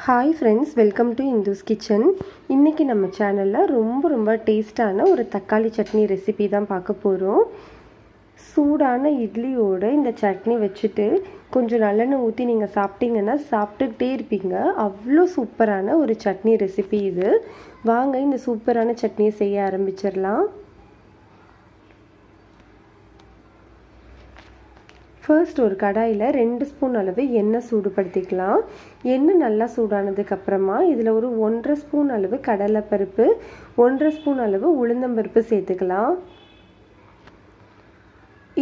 Hi friends, welcome to Indhu's kitchen. இன்றைக்கி நம்ம சேனலில் ரொம்ப டேஸ்டான ஒரு தக்காளி சட்னி ரெசிபி தான் பார்க்க போகிறோம். சூடான இட்லியோடு இந்த சட்னி வச்சுட்டு கொஞ்சம் நல்லெண்ணெய் ஊற்றி நீங்கள் சாப்பிட்டீங்கன்னா சாப்பிட்டுக்கிட்டே இருப்பீங்க. அவ்வளோ சூப்பரான ஒரு சட்னி ரெசிபி இது. வாங்க இந்த சூப்பரான சட்னியை செய்ய ஆரம்பிச்சிடலாம். ஃபர்ஸ்ட் ஒரு கடாயில் 2 ஸ்பூன் அளவு எண்ணெய் சூடுபடுத்திக்கலாம். எண்ணெய் நல்லா சூடானதுக்கப்புறமா இதில் ஒரு 1.5 ஸ்பூன் அளவு கடலைப்பருப்பு, 1.5 ஸ்பூன் அளவு உளுந்தம்பருப்பு சேர்த்துக்கலாம்.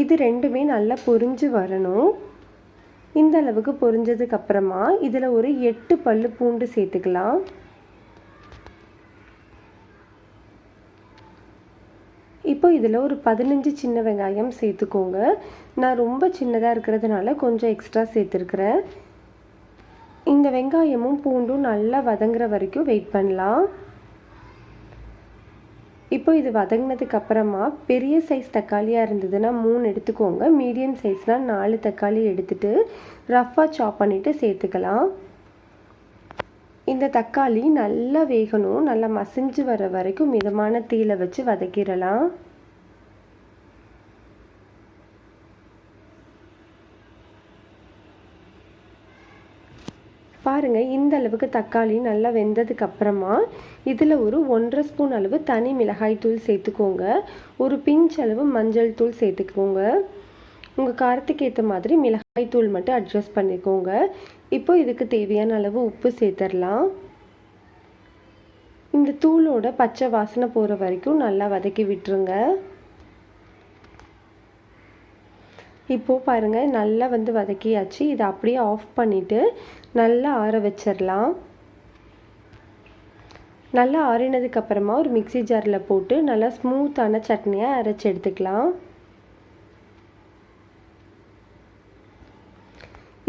இது ரெண்டுமே நல்லா பொரிஞ்சு வரணும். இந்த அளவுக்கு பொரிஞ்சதுக்கப்புறமா இதில் ஒரு 8 பல்லு பூண்டு சேர்த்துக்கலாம். இப்போ இதில் ஒரு 15 சின்ன வெங்காயம் சேர்த்துக்கோங்க. நான் ரொம்ப சின்னதாக இருக்கிறதுனால கொஞ்சம் எக்ஸ்ட்ரா சேர்த்துருக்குறேன். இந்த வெங்காயமும் பூண்டும் நல்லா வதங்குற வரைக்கும் வெயிட் பண்ணலாம். இப்போ இது வதங்கினதுக்கப்புறமா பெரிய சைஸ் தக்காளியாக இருந்ததுன்னா 3 எடுத்துக்கோங்க. மீடியம் சைஸ்னால் 4 தக்காளி எடுத்துகிட்டு ரஃப்பாக சாப் பண்ணிவிட்டு சேர்த்துக்கலாம். இந்த தக்காளி நல்லா வேகணும். நல்லா மசிஞ்சு வர வரைக்கும் மிதமான தீயில வச்சு வதக்கிடலாம். பாருங்கள், இந்த அளவுக்கு தக்காளி நல்லா வெந்ததுக்கு அப்புறமா இதில் ஒரு 1.5 ஸ்பூன் அளவு தனி மிளகாய் தூள் சேர்த்துக்கோங்க. ஒரு பிஞ்ச் அளவு மஞ்சள் தூள் சேர்த்துக்கோங்க. உங்கள் காரத்துக்கு ஏற்ற மாதிரி மிளகாய் தூள் மட்டும் அட்ஜஸ்ட் பண்ணிக்கோங்க. இப்போ இதுக்கு தேவையான அளவு உப்பு சேர்த்துடலாம். இந்த தூளோட பச்சை வாசனை போகிற வரைக்கும் நல்லா வதக்கி விட்டுருங்க. இப்போது பாருங்கள், நல்லா வதக்கியாச்சு. இதை அப்படியே ஆஃப் பண்ணிவிட்டு நல்லா ஆற வச்சிடலாம். நல்லா ஆறினதுக்கப்புறமா ஒரு மிக்ஸி ஜாரில் போட்டு நல்லா ஸ்மூத்தான சட்னியாக அரைச்சி எடுத்துக்கலாம்.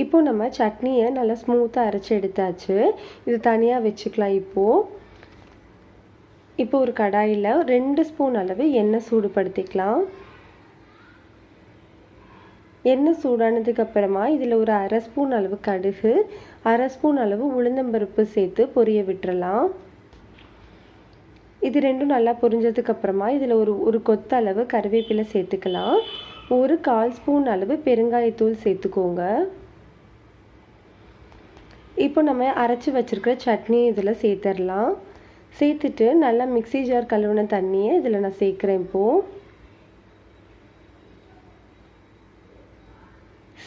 இப்போ நம்ம சட்னியை நல்லா ஸ்மூத்தாக அரைச்சி எடுத்தாச்சு. இது தனியாக வச்சுக்கலாம். இப்போ ஒரு கடாயில் 2 ஸ்பூன் அளவு எண்ணெய் சூடுபடுத்திக்கலாம். எண்ணெய் சூடானதுக்கப்புறமா இதில் ஒரு 1/2 ஸ்பூன் அளவு கடுகு, 1/2 ஸ்பூன் அளவு உளுந்தம்பருப்பு சேர்த்து பொரிய விட்டுறலாம். இது ரெண்டும் நல்லா பொரிஞ்சதுக்கப்புறமா இதில் ஒரு கொத்தளவு கருவேப்பிலை சேர்த்துக்கலாம். ஒரு 1/4 ஸ்பூன் அளவு பெருங்காயத்தூள் சேர்த்துக்கோங்க. இப்போ நம்ம அரைச்சி வச்சுருக்கிற சட்னி இதில் சேர்த்துடலாம். சேர்த்துட்டு நல்லா மிக்ஸி ஜார் கழுவின தண்ணியை இதில் நான் சேர்க்குறேன்.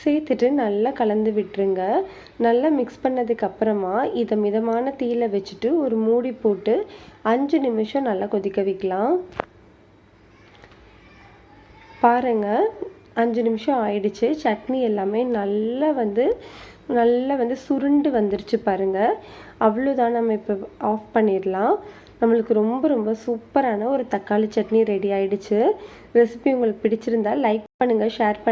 சேர்த்துட்டு நல்லா கலந்து விட்டுருங்க. நல்லா மிக்ஸ் பண்ணதுக்கப்புறமா இதை மிதமான தீயில வச்சுட்டு ஒரு மூடி போட்டு 5 நிமிஷம் நல்லா கொதிக்க வைக்கலாம். பாருங்கள், 5 நிமிஷம் ஆயிடுச்சு. சட்னி எல்லாமே நல்லா சுருண்டு வந்துருச்சு பாருங்கள். அவ்வளோதான், நம்ம இப்போ ஆஃப் பண்ணிடலாம். நம்மளுக்கு ரொம்ப சூப்பரான ஒரு தக்காளி சட்னி ரெடி ஆயிடுச்சு. ரெசிபி உங்களுக்கு பிடிச்சிருந்தா லைக் பண்ணுங்கள், ஷேர் பண்ணுங்கள்.